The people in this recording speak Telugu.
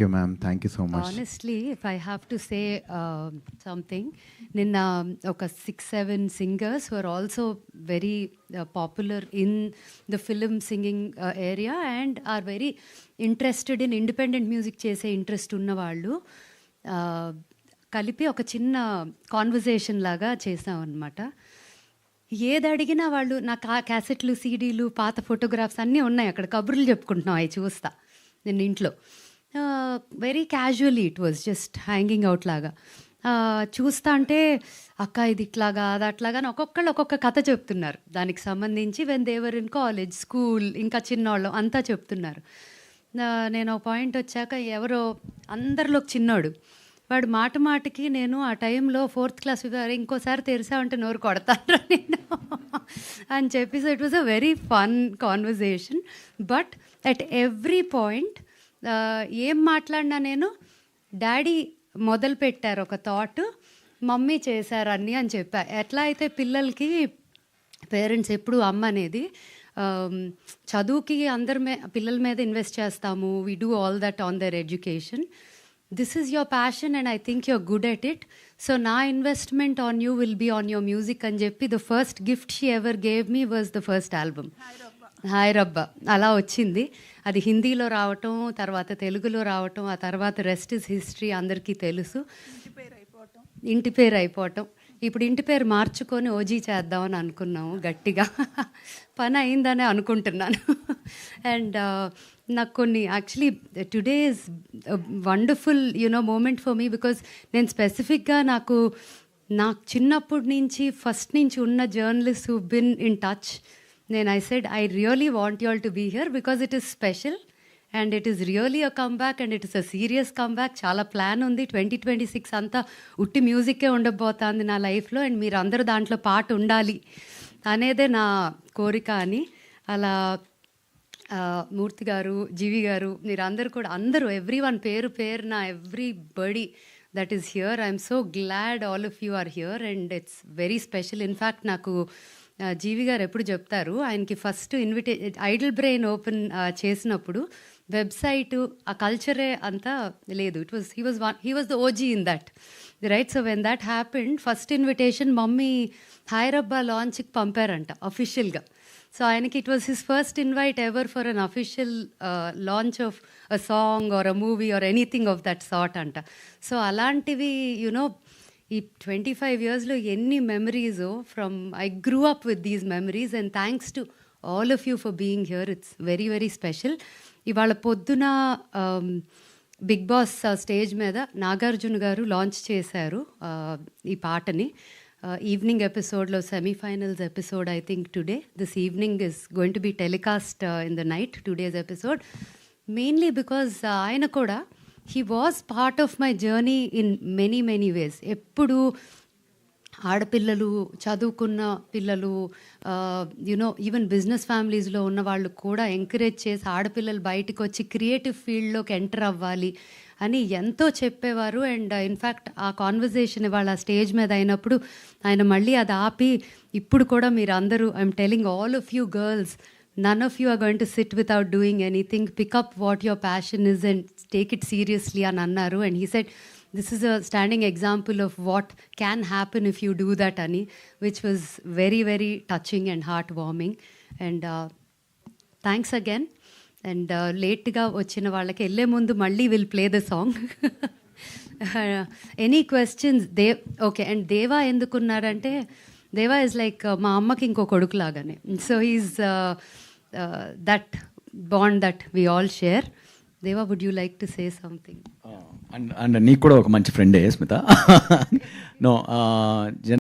You ma'am, thank you so much. Honestly, if I have to say something, Ninna oka 6-7 singers who are also very popular in the film singing area and are very interested in independent music chese interest unna vallu కలిపి ఒక చిన్న కాన్వర్జేషన్ లాగా చేసాం అనమాట. ఏది అడిగినా వాళ్ళు నాకు క్యాసెట్లు, సీడీలు, పాత ఫోటోగ్రాఫ్స్ అన్నీ ఉన్నాయి అక్కడ. కబుర్లు చెప్పుకుంటున్నాం అవి చూస్తా నేను ఇంట్లో. Very casually it was just hanging out లాగా చూస్తా అంటే, అక్క ఇది ఇట్లాగా అది అట్లాగా అని ఒక్కొక్కళ్ళు ఒక్కొక్క కథ చెప్తున్నారు దానికి సంబంధించి. When they were in college, school, ఇంకా చిన్నవాళ్ళు అంతా చెప్తున్నారు. నేను ఒక పాయింట్ వచ్చాక ఎవరో అందరిలో చిన్నోడు వాడు మాట మాటకి నేను ఆ టైంలో 4th క్లాస్ ఇంకోసారి తెరిసామంటే నోరు కొడతాను నేను అని చెప్పి. So it was a very fun conversation. But at every point ఏం మాట్లాడినా నేను డాడీ మొదలు పెట్టారు ఒక థాట్, మమ్మీ చేశారు అన్నీ అని చెప్పా. ఎట్లా అయితే పిల్లలకి పేరెంట్స్ ఎప్పుడు అమ్మ అనేది చదువుకి అందరి పిల్లల మీద ఇన్వెస్ట్ చేస్తాము. We do all that on their education. This is your passion and I think you're good at it. So na investment on you will be on your music అని చెప్పి the first gift she ever gave me was the first album. Hai Rabba అలా వచ్చింది. అది హిందీలో రావటం, తర్వాత తెలుగులో రావటం, ఆ తర్వాత రెస్ట్ ఇస్ హిస్టరీ అందరికీ తెలుసు. ఇంటి పేరు అయిపోవటం. ఇప్పుడు ఇంటి పేరు మార్చుకొని ఓజీ చేద్దామని అనుకున్నాము గట్టిగా. పని అయిందనే అనుకుంటున్నాను. అండ్ నాకు కొన్ని actually today is wonderful moment for me. Because నేను స్పెసిఫిక్గా నాకు చిన్నప్పటి నుంచి ఫస్ట్ నుంచి ఉన్న journalist who been in touch, I said I really want you all to be here because it is special and it is really a comeback and it is a serious comeback. చాలా ప్లాన్ ఉంది. 2026 అంతా ఉట్టి మ్యూజిక్కే ఉండబోతుంది నా లైఫ్లో అండ్ మీరు అందరూ దాంట్లో పాట ఉండాలి అనేదే నా కోరిక అని. అలా మూర్తి గారు, జీవి గారు, మీరు అందరూ కూడా అందరూ ఎవ్రీవన్ పేరున everybody that is here. I'm so glad all of you are here and it's very special. In fact నాకు జీవి గారు ఎప్పుడు చెప్తారు, ఆయనకి ఫస్ట్ ఐడల్ బ్రెయిన్ ఓపెన్ చేసినప్పుడు వెబ్సైటు ఆ కల్చరే అంతా లేదు. He was the OG in that, right? So when that happened, first invitation మమ్మీ హైరబ్బా లాంచ్కి పంపారంట అఫీషియల్గా. సో ఆయనకి it was his first invite ever for an official launch of a song or a movie or anything of that sort అంట. సో అలాంటివి ఈ 25 yearsలో ఎన్ని memories from I grew up with these memories and thanks to all of you for being here. It's very very special. ఇవాళ పొద్దున బిగ్ బాస్ స్టేజ్ మీద నాగార్జున గారు లాంచ్ చేశారు ఈ పాటని. ఈవినింగ్ ఎపిసోడ్లో semifinals episode I think today, this evening is going to be telecast in the night, today's episode. Mainly because ఆయన కూడా he was part of my journey in many ways. ఎప్పుడు ఆడపిల్లలు, చదువుకున్న పిల్లలు, ఈవెన్ బిజినెస్ ఫ్యామిలీస్లో ఉన్న వాళ్ళు కూడా ఎంకరేజ్ చేసి ఆడపిల్లలు బయటకు వచ్చి క్రియేటివ్ ఫీల్డ్లోకి ఎంటర్ అవ్వాలి అని ఎంతో చెప్పేవారు. అండ్ ఇన్ఫ్యాక్ట్ ఆ కాన్వర్జేషన్ ఇవాళ స్టేజ్ మీద అయినప్పుడు ఆయన మళ్ళీ అది ఆపి, ఇప్పుడు కూడా మీరు అందరూ, I'm telling all of you girls, none of you are going to sit without doing anything. Pick up what your passion is and take it seriously అని అన్నారు. And he said this is a standing example of what can happen if you do that అని, which was very very touching and heartwarming. And thanks again. And లేట్గా వచ్చిన వాళ్ళకి వెళ్ళే ముందు మళ్ళీ will play the song. Any questions? Okay. And దేవా ఎందుకున్నారంటే, దేవా ఇస్ లైక్ మా అమ్మకి ఇంకో కొడుకు లాగానే. So is that bond that we all share. Deva, would you like to say something? And నీకు కూడా ఒక మంచి ఫ్రెండే స్మిత. నో